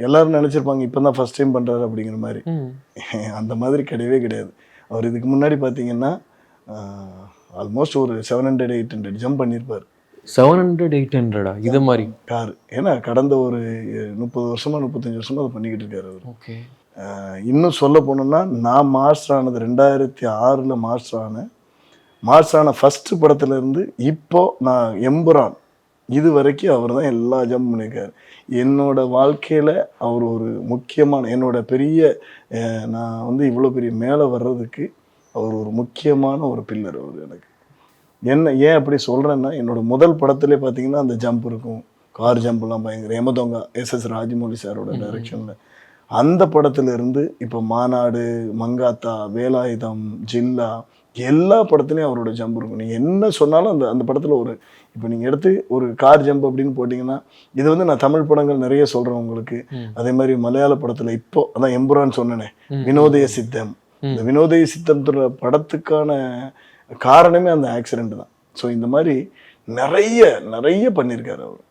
எல்லாரும் நினச்சிருப்பாங்க இப்போ தான் ஃபஸ்ட் டைம் பண்ணுறாரு அப்படிங்கிற மாதிரி. அந்த மாதிரி கிடையவே கிடையாது. அவர் இதுக்கு முன்னாடி பார்த்தீங்கன்னா ஆல்மோஸ்ட் ஒரு 700-800 ஜம்ப் பண்ணியிருப்பார். 700-800 இது மாதிரி கார். ஏன்னா கடந்த ஒரு 30 வருஷமா 35 வருஷமா அதை பண்ணிக்கிட்டு இருக்காரு அவர். ஓகே. இன்னும் சொல்ல போனோம்னா நான் மாஸ்டர் ஆனது 2006 மாஸ்டர் ஆன ஃபஸ்ட்டு படத்துலேருந்து இப்போ நான் எம்புரான் இது வரைக்கும் அவர் தான் எல்லா ஜம்ப் பண்ணியிருக்காரு. என்னோட வாழ்க்கையில் அவர் ஒரு முக்கியமான என்னோட பெரிய நான் வந்து இவ்வளோ பெரிய மேலே வர்றதுக்கு அவர் ஒரு முக்கியமான ஒரு பில்லர் அவர் எனக்கு. என்ன ஏன் அப்படி சொல்கிறேன்னா என்னோட முதல் படத்துலேயே பார்த்தீங்கன்னா அந்த ஜம்ப் இருக்கும், கார் ஜம்ப்லாம் பயங்கர யமதொங்கா எஸ்எஸ் ராஜமௌலி சாரோட டைரக்ஷனில். அந்த படத்துலேருந்து இப்போ மாநாடு, மங்காத்தா, வேலாயுதம், ஜில்லா எல்லா படத்துலையும் அவரோட ஜம்ப் இருக்கும். நீங்கள் என்ன சொன்னாலும் அந்த அந்த படத்தில் ஒரு இப்போ நீங்கள் எடுத்து ஒரு கார் ஜம்ப் அப்படின்னு போட்டிங்கன்னா இது வந்து நான் தமிழ் படங்கள் நிறைய சொல்கிறேன் உங்களுக்கு. அதே மாதிரி மலையாள படத்தில் இப்போ அதான் எம்புரான் சொன்னேனே, வினோதய சித்தம். இந்த வினோதய சித்தம்ன்ற படத்துக்கான காரணமே அந்த ஆக்சிடென்ட் தான். ஸோ இந்த மாதிரி நிறைய பண்ணியிருக்காரு அவர்.